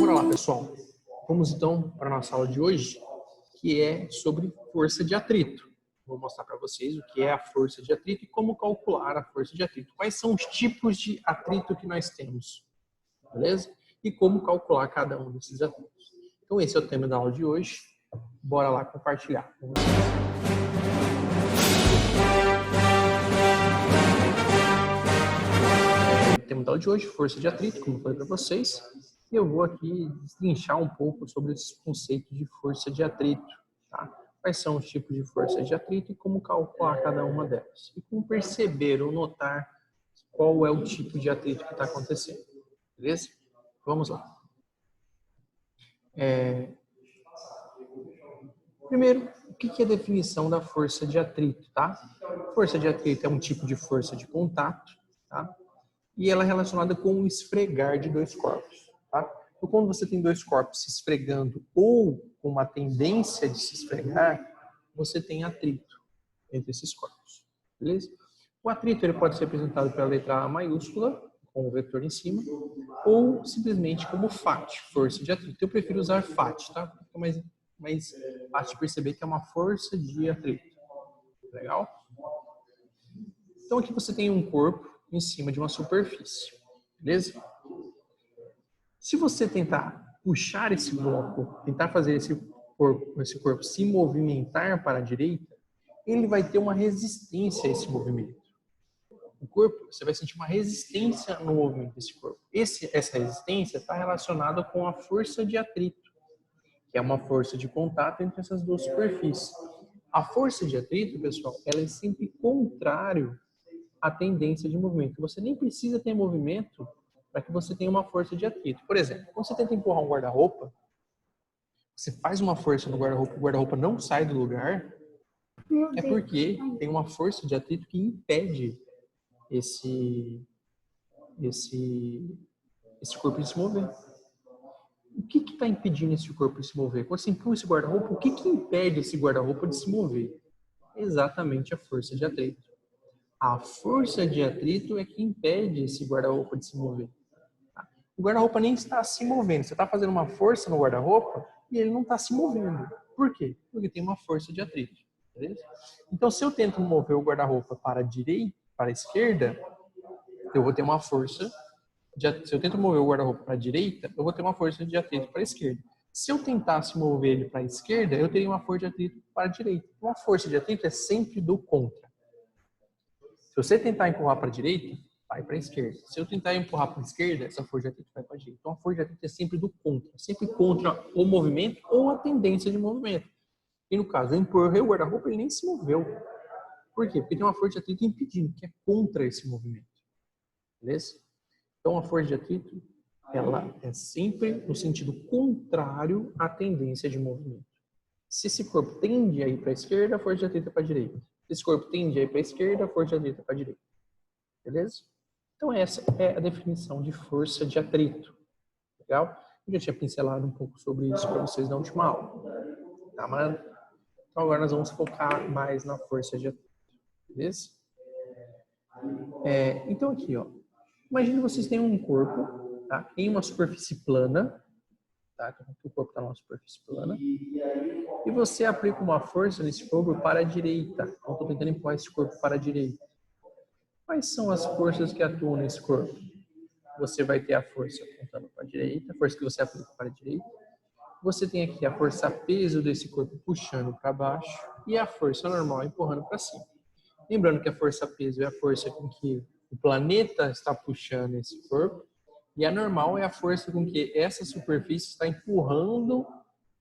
Bora lá, pessoal. Vamos então para a nossa aula de hoje, que é sobre força de atrito. Vou mostrar para vocês o que é a força de atrito e como calcular a força de atrito. Quais são os tipos de atrito que nós temos, beleza? E como calcular cada um desses atritos. Então esse é o tema da aula de hoje. Bora lá compartilhar com vocês. O tema da aula de hoje, força de atrito, como eu falei para vocês. E eu vou aqui destrinchar um pouco sobre esses conceitos de força de atrito, tá? Quais são os tipos de força de atrito e como calcular cada uma delas. E como perceber ou notar qual é o tipo de atrito que está acontecendo. Beleza? Vamos lá. Primeiro, o que é a definição da força de atrito, tá? Força de atrito é um tipo de força de contato, tá? E ela é relacionada com o esfregar de dois corpos, tá? Então, quando você tem dois corpos se esfregando ou com uma tendência de se esfregar, você tem atrito entre esses corpos, beleza? O atrito ele pode ser representado pela letra A maiúscula, com o vetor em cima, ou simplesmente como FAT, força de atrito. Eu prefiro usar FAT, tá? Fica mais fácil de perceber que é uma força de atrito. Legal? Então aqui você tem um corpo em cima de uma superfície, beleza? Se você tentar puxar esse bloco, tentar fazer esse corpo se movimentar para a direita, ele vai ter uma resistência a esse movimento. O corpo, você vai sentir uma resistência no movimento desse corpo. Essa resistência está relacionada com a força de atrito, que é uma força de contato entre essas duas superfícies. A força de atrito, pessoal, ela é sempre contrário à tendência de movimento. Você nem precisa ter movimento para que você tenha uma força de atrito. Por exemplo, quando você tenta empurrar um guarda-roupa, você faz uma força no guarda-roupa, o guarda-roupa não sai do lugar, é porque tem uma força de atrito que impede esse corpo de se mover. O que está impedindo esse corpo de se mover? Quando você empurra esse guarda-roupa, o que impede esse guarda-roupa de se mover? Exatamente a força de atrito. A força de atrito é que impede esse guarda-roupa de se mover. O guarda-roupa nem está se movendo. Você está fazendo uma força no guarda-roupa e ele não está se movendo. Por quê? Porque tem uma força de atrito. Beleza? Então, se eu tento mover o guarda-roupa para a direita, para a esquerda, eu vou ter uma força se eu tento mover o guarda-roupa para a direita, eu vou ter uma força de atrito para a esquerda. Se eu tentasse mover ele para a esquerda, eu teria uma força de atrito para a direita. Uma força de atrito é sempre do contra. Se você tentar empurrar para a direita, vai para a esquerda. Se eu tentar empurrar para a esquerda, essa força de atrito vai para a direita. Então, a força de atrito é sempre do contra. Sempre contra o movimento ou a tendência de movimento. E no caso, eu empurrei o guarda-roupa, ele nem se moveu. Por quê? Porque tem uma força de atrito impedindo, que é contra esse movimento. Beleza? Então, a força de atrito, ela é sempre no sentido contrário à tendência de movimento. Se esse corpo tende a ir para a esquerda, a força de atrito é para a direita. Se esse corpo tende a ir para a esquerda, a força de atrito é para a direita. Beleza? Então, essa é a definição de força de atrito. Legal? Eu já tinha pincelado um pouco sobre isso para vocês na última aula. Tá, mano? Então, agora nós vamos focar mais na força de atrito. Beleza? Então, aqui, ó. Imagine que vocês têm um corpo, tá, em uma superfície plana, tá? O corpo está numa superfície plana, e você aplica uma força nesse corpo para a direita. Então, estou tentando empurrar esse corpo para a direita. Quais são as forças que atuam nesse corpo? Você vai ter a força apontando para a direita, a força que você aplica para a direita. Você tem aqui a força peso desse corpo puxando para baixo e a força normal empurrando para cima. Lembrando que a força peso é a força com que o planeta está puxando esse corpo e a normal é a força com que essa superfície está empurrando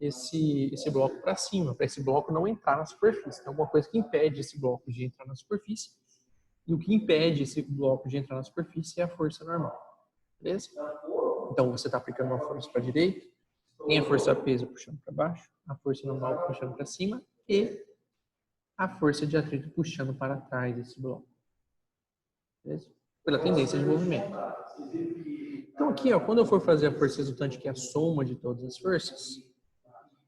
esse bloco para cima, para esse bloco não entrar na superfície. Então, alguma coisa que impede esse bloco de entrar na superfície e o que impede esse bloco de entrar na superfície é a força normal. Beleza? Então, você está aplicando uma força para a direita, tem a força peso puxando para baixo, a força normal puxando para cima e a força de atrito puxando para trás desse bloco. Beleza? Pela tendência de movimento. Então aqui, ó, quando eu for fazer a força resultante, que é a soma de todas as forças,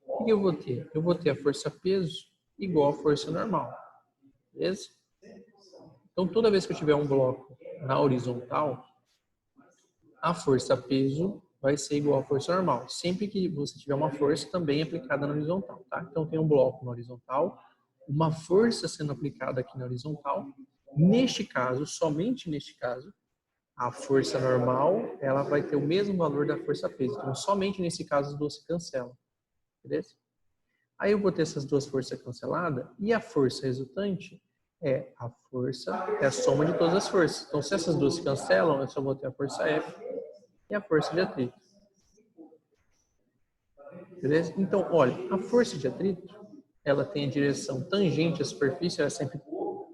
o que eu vou ter? Eu vou ter a força peso igual a força normal. Beleza? Então toda vez que eu tiver um bloco na horizontal, a força peso vai ser igual à força normal. Sempre que você tiver uma força também aplicada na horizontal, tá? Então tem um bloco na horizontal, uma força sendo aplicada aqui na horizontal. Neste caso, somente neste caso, a força normal, ela vai ter o mesmo valor da força peso. Então, somente nesse caso as duas se cancelam. Beleza? Aí eu vou ter essas duas forças canceladas e a força resultante é a soma de todas as forças. Então, se essas duas se cancelam, eu só vou ter a força F e a força de atrito. Beleza? Então, olha, a força de atrito, ela tem a direção tangente à superfície, ela é sempre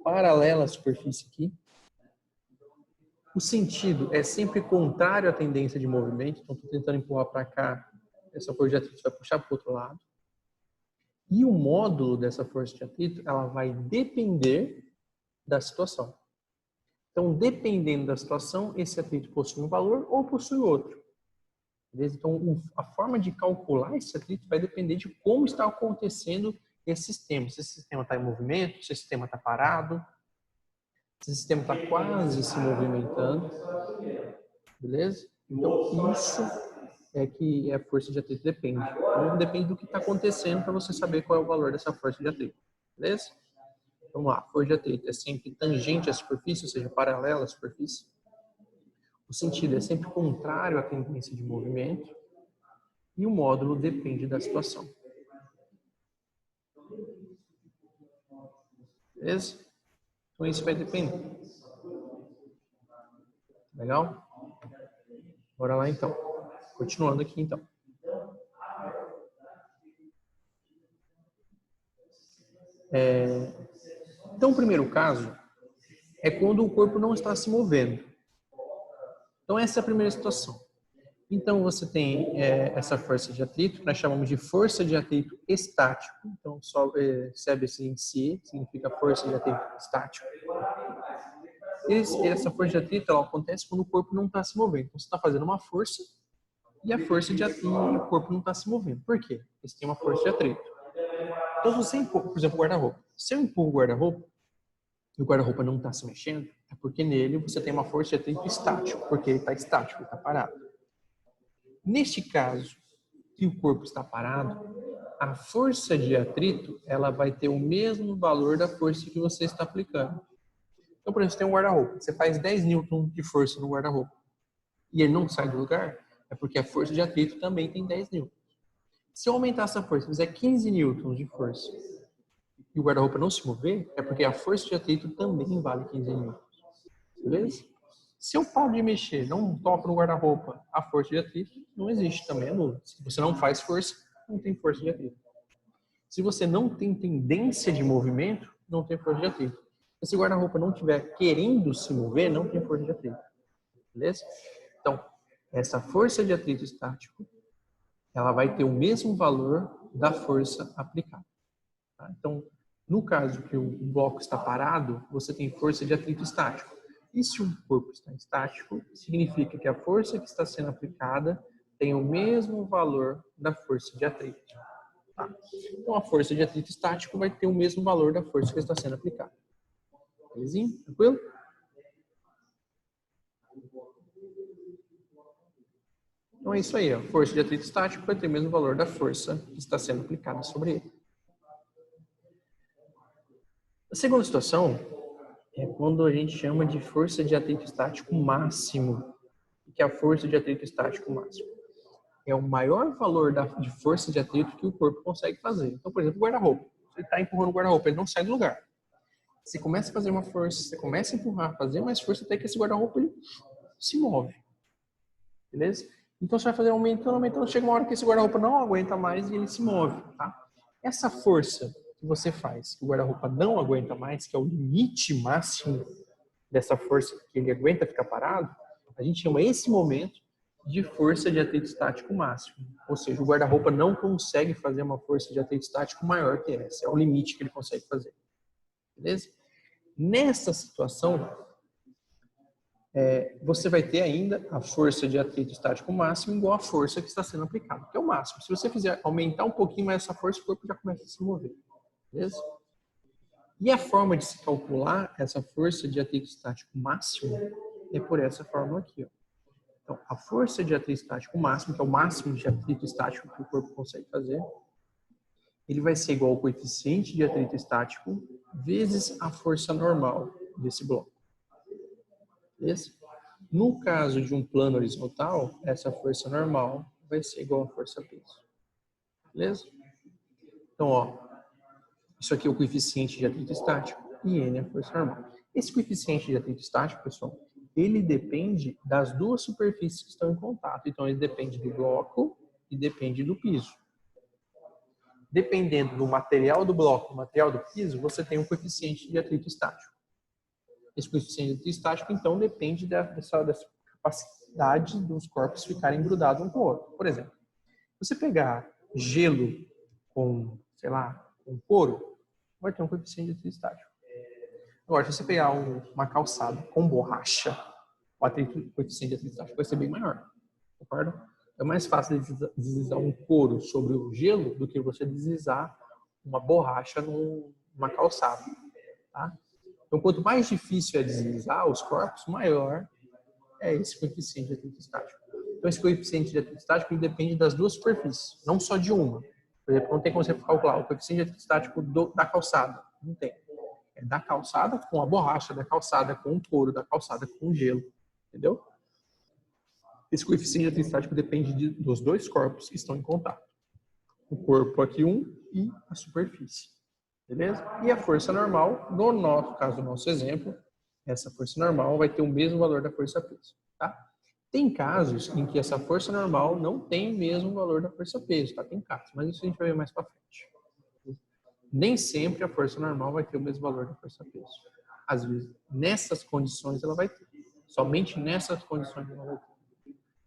paralela à superfície aqui. O sentido é sempre contrário à tendência de movimento. Então, estou tentando empurrar para cá, essa força de atrito vai puxar para o outro lado. E o módulo dessa força de atrito, ela vai depender da situação. Então, dependendo da situação, esse atrito possui um valor ou possui outro. Beleza? Então, a forma de calcular esse atrito vai depender de como está acontecendo esse sistema. Se esse sistema está em movimento, se esse sistema está parado, se esse sistema está quase se movimentando. Beleza? Então, isso é que a força de atrito depende. Então, depende do que está acontecendo para você saber qual é o valor dessa força de atrito. Beleza? Vamos lá. A força de atrito é sempre tangente à superfície, ou seja, paralela à superfície. O sentido é sempre contrário à tendência de movimento. E o módulo depende da situação. Beleza? Então, isso vai depender. Legal? Bora lá, então. Continuando aqui, então. Então, o primeiro caso é quando o corpo não está se movendo. Então, essa é a primeira situação. Então, você tem essa força de atrito, que nós chamamos de força de atrito estático. Então, só recebe esse em si, significa força de atrito estático. Essa força de atrito ela acontece quando o corpo não está se movendo. Então, você está fazendo uma força e a força de atrito e o corpo não está se movendo. Por quê? Porque você tem uma força de atrito. Então, você empurra, por exemplo, o guarda-roupa. Se eu empurro o guarda-roupa e o guarda-roupa não está se mexendo, é porque nele você tem uma força de atrito estático, porque ele está estático, ele está parado. Neste caso, que o corpo está parado, a força de atrito ela vai ter o mesmo valor da força que você está aplicando. Então, por exemplo, você tem um guarda-roupa, você faz 10 newtons de força no guarda-roupa e ele não sai do lugar, é porque a força de atrito também tem 10 newtons. Se eu aumentar essa força, fizer 15 newtons de força e o guarda-roupa não se mover, é porque a força de atrito também vale 15 newtons. Beleza? Se eu paro de mexer, não toco no guarda-roupa, a força de atrito não existe, também é nula. Se você não faz força, não tem força de atrito. Se você não tem tendência de movimento, não tem força de atrito. Se o guarda-roupa não estiver querendo se mover, não tem força de atrito. Beleza? Então, essa força de atrito estático, ela vai ter o mesmo valor da força aplicada. Tá? Então, no caso que o bloco está parado, você tem força de atrito estático. E se o corpo está estático, significa que a força que está sendo aplicada tem o mesmo valor da força de atrito. Tá? Então, a força de atrito estático vai ter o mesmo valor da força que está sendo aplicada. Belezinha? Tranquilo? Então é isso aí. A força de atrito estático vai ter o mesmo valor da força que está sendo aplicada sobre ele. A segunda situação é quando a gente chama de força de atrito estático máximo. O que é a força de atrito estático máximo? É o maior valor de força de atrito que o corpo consegue fazer. Então, por exemplo, o guarda-roupa. Você está empurrando o guarda-roupa, ele não sai do lugar. Você começa a fazer uma força, você começa a empurrar, fazer mais força até que esse guarda-roupa ele se move. Beleza? Então, você vai fazer aumentando, chega uma hora que esse guarda-roupa não aguenta mais e ele se move. Tá? Essa força que você faz, que o guarda-roupa não aguenta mais, que é o limite máximo dessa força que ele aguenta ficar parado, a gente chama esse momento de força de atrito estático máximo. Ou seja, o guarda-roupa não consegue fazer uma força de atrito estático maior que essa. É o limite que ele consegue fazer. Beleza? Nessa situação, você vai ter ainda a força de atrito estático máximo igual à força que está sendo aplicada, que é o máximo. Se você fizer aumentar um pouquinho mais essa força, o corpo já começa a se mover. Beleza? E a forma de se calcular essa força de atrito estático máximo é por essa fórmula aqui. Ó. Então, a força de atrito estático máximo, que é o máximo de atrito estático que o corpo consegue fazer, ele vai ser igual ao coeficiente de atrito estático vezes a força normal desse bloco. Beleza? No caso de um plano horizontal, essa força normal vai ser igual à força peso. Beleza? Então, ó, isso aqui é o coeficiente de atrito estático e N é a força normal. Esse coeficiente de atrito estático, pessoal, ele depende das duas superfícies que estão em contato. Então, ele depende do bloco e depende do piso. Dependendo do material do bloco e do material do piso, você tem um coeficiente de atrito estático. Esse coeficiente de atrito estático, então, depende dessa capacidade dos corpos ficarem grudados um com o outro. Por exemplo, se você pegar gelo com, sei lá, com couro, vai ter um coeficiente de atrito estático. Agora, se você pegar uma calçada com borracha, o coeficiente de atrito estático vai ser bem maior. Concorda? É mais fácil deslizar um couro sobre o gelo do que você deslizar uma borracha numa calçada. Tá? Então, quanto mais difícil é deslizar os corpos, maior é esse coeficiente de atrito estático. Então, esse coeficiente de atrito estático ele depende das duas superfícies, não só de uma. Por exemplo, não tem como você calcular o coeficiente de atrito estático da calçada. Não tem. É da calçada com a borracha, da calçada com o couro, da calçada com o gelo. Entendeu? Esse coeficiente de atrito estático depende dos dois corpos que estão em contato. O corpo aqui e a superfície. Beleza? E a força normal, no nosso caso, no nosso exemplo, essa força normal vai ter o mesmo valor da força peso. Tá? Tem casos em que essa força normal não tem o mesmo valor da força peso. Tá? Tem casos, mas isso a gente vai ver mais para frente. Nem sempre a força normal vai ter o mesmo valor da força peso. Às vezes, nessas condições ela vai ter. Somente nessas condições ela vai ter.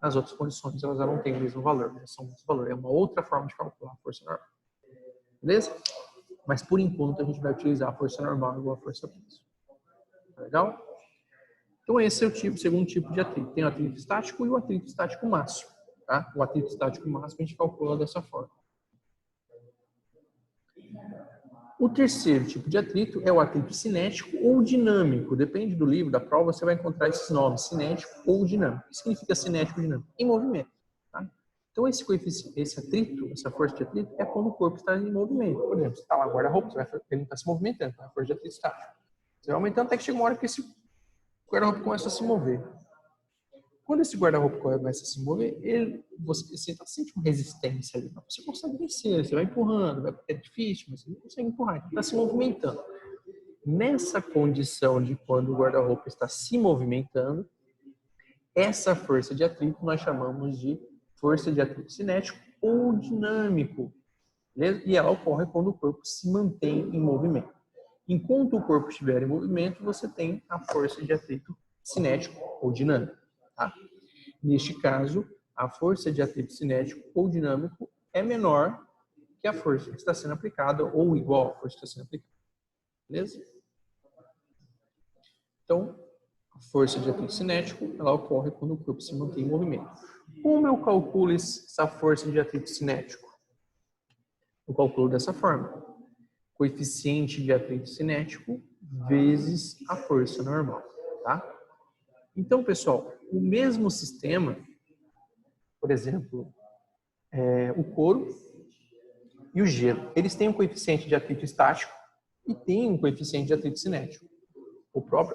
Nas outras condições elas não têm o mesmo valor. São o mesmo valor. É uma outra forma de calcular a força normal. Beleza? Mas por enquanto a gente vai utilizar a força normal igual a força peso. Tá legal? Então esse é o segundo tipo de atrito. Tem o atrito estático e o atrito estático máximo. Tá? O atrito estático máximo a gente calcula dessa forma. O terceiro tipo de atrito é o atrito cinético ou dinâmico. Depende do livro, da prova, você vai encontrar esses nomes, cinético ou dinâmico. O que significa cinético ou dinâmico? Em movimento. Tá? Então, esse atrito, essa força de atrito, é quando o corpo está em movimento. Por exemplo, você está lá guarda-roupa, ele não está se movimentando, então é a força de atrito estático. Você vai aumentando até que chega uma hora que esse guarda-roupa começa a se mover. Quando esse guarda-roupa começa a se mover, você sente uma resistência ali. Você consegue descer, você vai empurrando, é difícil, mas você não consegue empurrar, então está se movimentando. Nessa condição de quando o guarda-roupa está se movimentando, essa força de atrito nós chamamos de força de atrito cinético ou dinâmico. Beleza? E ela ocorre quando o corpo se mantém em movimento. Enquanto o corpo estiver em movimento, você tem a força de atrito cinético ou dinâmico. Tá? Neste caso, a força de atrito cinético ou dinâmico é menor que a força que está sendo aplicada ou igual à força que está sendo aplicada. Beleza? Então, a força de atrito cinético ela ocorre quando o corpo se mantém em movimento. Como eu calculo essa força de atrito cinético? Eu calculo dessa forma. Coeficiente de atrito cinético vezes a força normal. Tá? Então, pessoal, o mesmo sistema, por exemplo, o couro e o gelo, eles têm um coeficiente de atrito estático e têm um coeficiente de atrito cinético.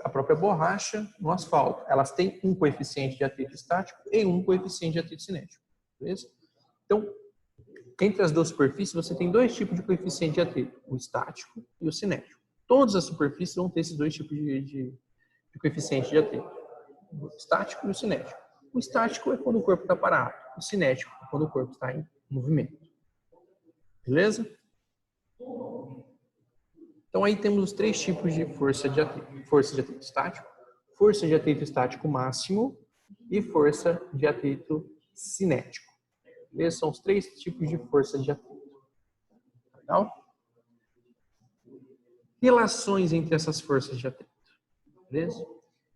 A própria borracha no asfalto, elas têm um coeficiente de atrito estático e um coeficiente de atrito cinético. Beleza? Então, entre as duas superfícies, você tem dois tipos de coeficiente de atrito, o estático e o cinético. Todas as superfícies vão ter esses dois tipos de coeficiente de atrito, o estático e o cinético. O estático é quando o corpo está parado, o cinético é quando o corpo está em movimento. Beleza? Então aí temos os três tipos de força de atrito. Força de atrito estático, força de atrito estático máximo e força de atrito cinético. Esses são os três tipos de força de atrito. Legal? Relações entre essas forças de atrito. Beleza?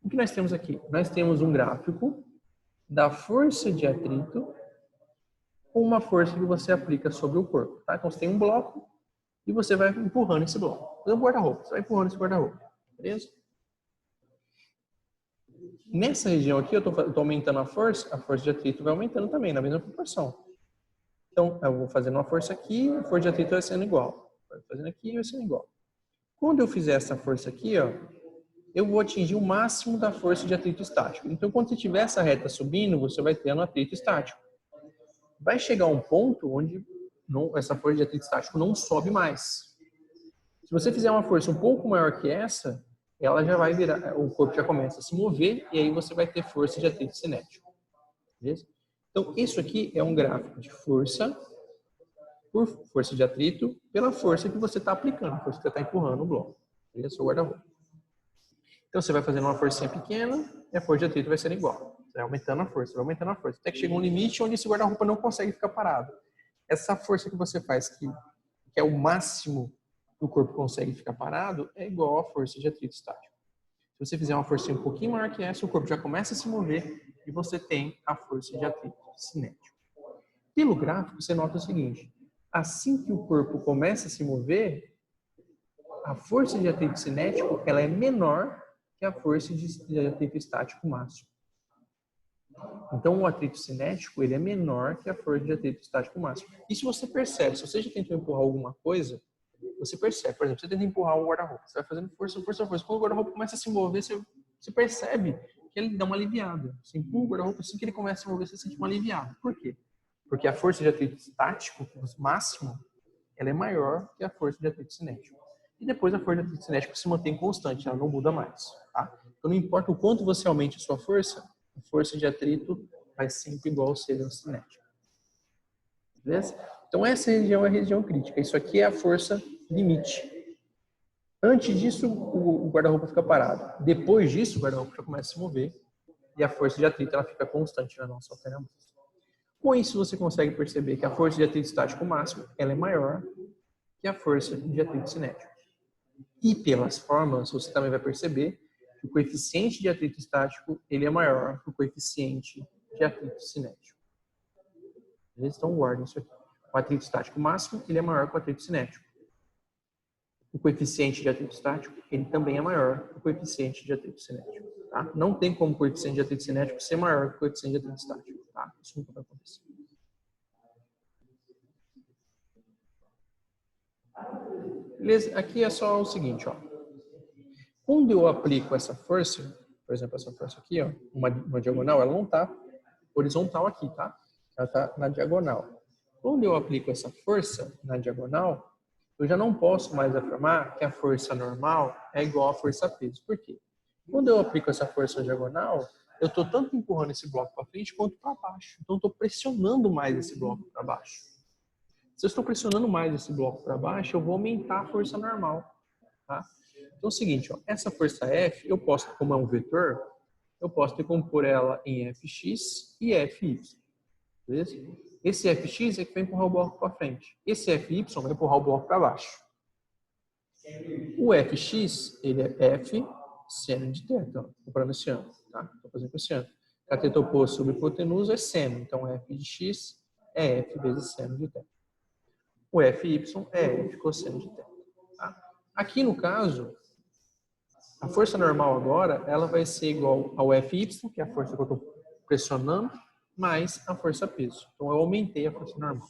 O que nós temos aqui? Nós temos um gráfico da força de atrito com uma força que você aplica sobre o corpo. Tá? Então você tem um bloco e você vai empurrando esse bloco. É um guarda-roupa, você vai empurrando esse guarda-roupa. Beleza? Nessa região aqui, eu estou aumentando a força de atrito vai aumentando também, na mesma proporção. Então, eu vou fazendo uma força aqui, a força de atrito vai sendo igual. Fazendo aqui, vai sendo igual. Quando eu fizer essa força aqui, ó, eu vou atingir o máximo da força de atrito estático. Então, quando você tiver essa reta subindo, você vai ter um atrito estático. Vai chegar um ponto onde essa força de atrito estático não sobe mais. Se você fizer uma força um pouco maior que essa, ela já vai virar, o corpo já começa a se mover e aí você vai ter força de atrito cinético. Beleza? Então, isso aqui é um gráfico de força por força de atrito pela força que você está aplicando, a força que você está empurrando o bloco. Beleza? Seu guarda-roupa. Então, você vai fazendo uma forcinha pequena e a força de atrito vai sendo igual. Você vai aumentando a força, vai aumentando a força. Até que chega um limite onde esse guarda-roupa não consegue ficar parado. Essa força que você faz, que é o máximo que o corpo consegue ficar parado, é igual à força de atrito estático. Se você fizer uma força um pouquinho maior que essa, o corpo já começa a se mover e você tem a força de atrito cinético. Pelo gráfico, você nota o seguinte: assim que o corpo começa a se mover, a força de atrito cinético ela é menor que a força de atrito estático máximo. Então, o atrito cinético ele é menor que a força de atrito estático máximo. Isso você percebe. Se você já tentou empurrar alguma coisa, você percebe. Por exemplo, você tenta empurrar um guarda-roupa. Você vai fazendo força, força, força. Quando o guarda-roupa começa a se mover, você percebe que ele dá uma aliviada. Você empurra o guarda-roupa, assim que ele começa a se mover, você sente uma aliviada. Por quê? Porque a força de atrito estático, máximo, ela é maior que a força de atrito cinético. E depois a força de atrito cinético se mantém constante, ela não muda mais. Tá? Então, não importa o quanto você aumente a sua força, a força de atrito vai sempre igual ao ser cinético. Beleza? Então, essa região é a região crítica. Isso aqui é a força limite. Antes disso, o guarda-roupa fica parado. Depois disso, o guarda-roupa já começa a se mover e a força de atrito ela fica constante, ela não sofre nada. Com isso, você consegue perceber que a força de atrito estático máximo ela é maior que a força de atrito cinético. E pelas fórmulas, você também vai perceber que o coeficiente de atrito estático ele é maior que o coeficiente de atrito cinético. Então, guardem isso aqui. O atrito estático máximo ele é maior que o atrito cinético. O coeficiente de atrito estático ele também é maior que o coeficiente de atrito cinético. Tá? Não tem como o coeficiente de atrito cinético ser maior que o coeficiente de atrito estático. Tá? Isso nunca vai acontecer. Beleza? Aqui é só o seguinte, ó. Quando eu aplico essa força, por exemplo, essa força aqui, ó, uma diagonal, ela não está horizontal aqui, tá? Ela está na diagonal. Quando eu aplico essa força na diagonal, eu já não posso mais afirmar que a força normal é igual à força peso. Por quê? Quando eu aplico essa força diagonal, eu estou tanto empurrando esse bloco para frente quanto para baixo. Então, eu estou pressionando mais esse bloco para baixo. Se eu estou pressionando mais esse bloco para baixo, eu vou aumentar a força normal. Tá? Então é o seguinte, ó, essa força F, eu posso, como é um vetor, eu posso decompor ela em Fx e Fy. Beleza? Esse Fx é que vai empurrar o bloco para frente. Esse Fy vai empurrar o bloco para baixo. O Fx, ele é F seno de θ. Comprando esse ano. Tá? Estou fazendo com esse ano. Cateto oposto sobre hipotenusa é seno. Então, F de x é F vezes seno de θ. O Fy é F cosseno de θ. Tá? Aqui, no caso, a força normal agora, ela vai ser igual ao Fy, que é a força que eu estou pressionando, mais a força peso. Então, eu aumentei a força normal.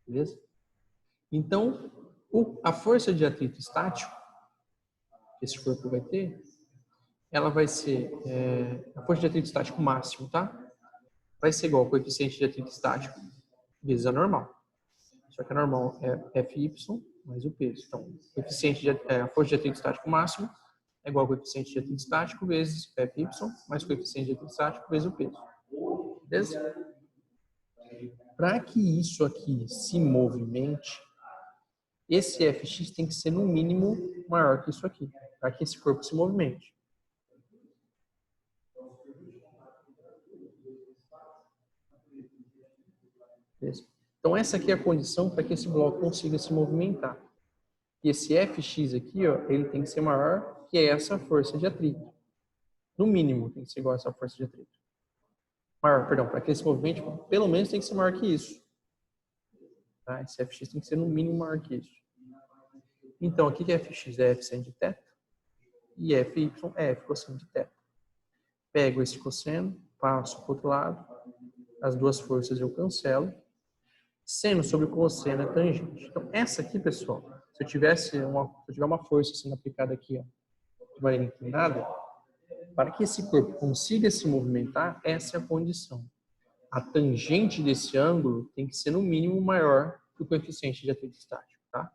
Beleza? Então, a força de atrito estático que esse corpo vai ter, ela vai ser a força de atrito estático máximo, tá? Vai ser igual ao coeficiente de atrito estático vezes a normal. Só que a normal é Fy mais o peso. Então, a força de atrito estático máximo é igual ao coeficiente de atrito estático vezes Fy mais o coeficiente de atrito estático vezes o peso. Beleza? Para que isso aqui se movimente, esse Fx tem que ser no mínimo maior que isso aqui, para que esse corpo se movimente. Beleza? Então essa aqui é a condição para que esse bloco consiga se movimentar. E esse Fx aqui, ó, ele tem que ser maior que essa força de atrito. No mínimo tem que ser igual a essa força de atrito. Maior, perdão, para que esse movimento pelo menos tem que ser maior que isso. Tá? Esse Fx tem que ser no mínimo maior que isso. Então, aqui que é Fx é F seno de θ e Fy é F cosseno de θ. Pego esse cosseno, passo para o outro lado, as duas forças eu cancelo. Seno sobre cosseno é tangente. Então, essa aqui, pessoal, se eu tiver uma força sendo aplicada aqui, ó, de maneira inclinada, para que esse corpo consiga se movimentar, essa é a condição. A tangente desse ângulo tem que ser no mínimo maior que o coeficiente de atrito estático, tá?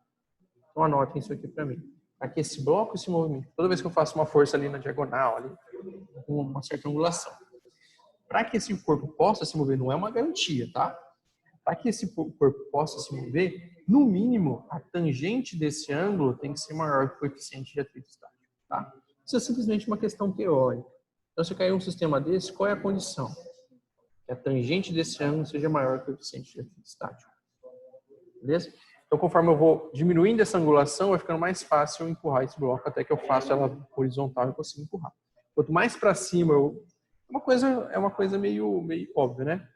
Então anotem isso aqui para mim. Para que esse bloco se movimente, toda vez que eu faço uma força ali na diagonal, ali, com uma certa angulação, para que esse corpo possa se mover, não é uma garantia, tá? Para que esse corpo possa se mover, no mínimo, a tangente desse ângulo tem que ser maior que o coeficiente de atrito estático, tá? Isso é simplesmente uma questão teórica. Então, se cair um sistema desse, qual é a condição? Que a tangente desse ângulo seja maior que o coeficiente de atrito estático. Beleza? Então, conforme eu vou diminuindo essa angulação, vai ficando mais fácil eu empurrar esse bloco até que eu faço ela horizontal e consigo empurrar. Quanto mais para cima, é uma coisa meio óbvia, né?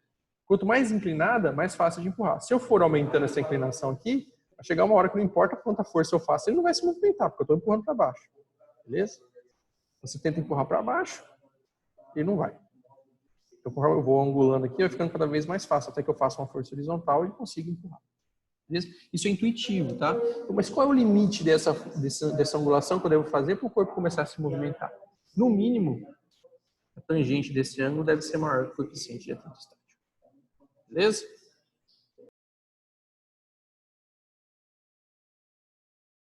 Quanto mais inclinada, mais fácil de empurrar. Se eu for aumentando essa inclinação aqui, vai chegar uma hora que não importa quanta força eu faço, ele não vai se movimentar, porque eu estou empurrando para baixo. Beleza? Você tenta empurrar para baixo e não vai. Então, conforme eu vou angulando aqui, vai ficando cada vez mais fácil, até que eu faça uma força horizontal e consiga empurrar. Beleza? Isso é intuitivo, tá? Mas qual é o limite dessa angulação que eu devo fazer para o corpo começar a se movimentar? No mínimo, a tangente desse ângulo deve ser maior que o coeficiente de atrito estático. Beleza?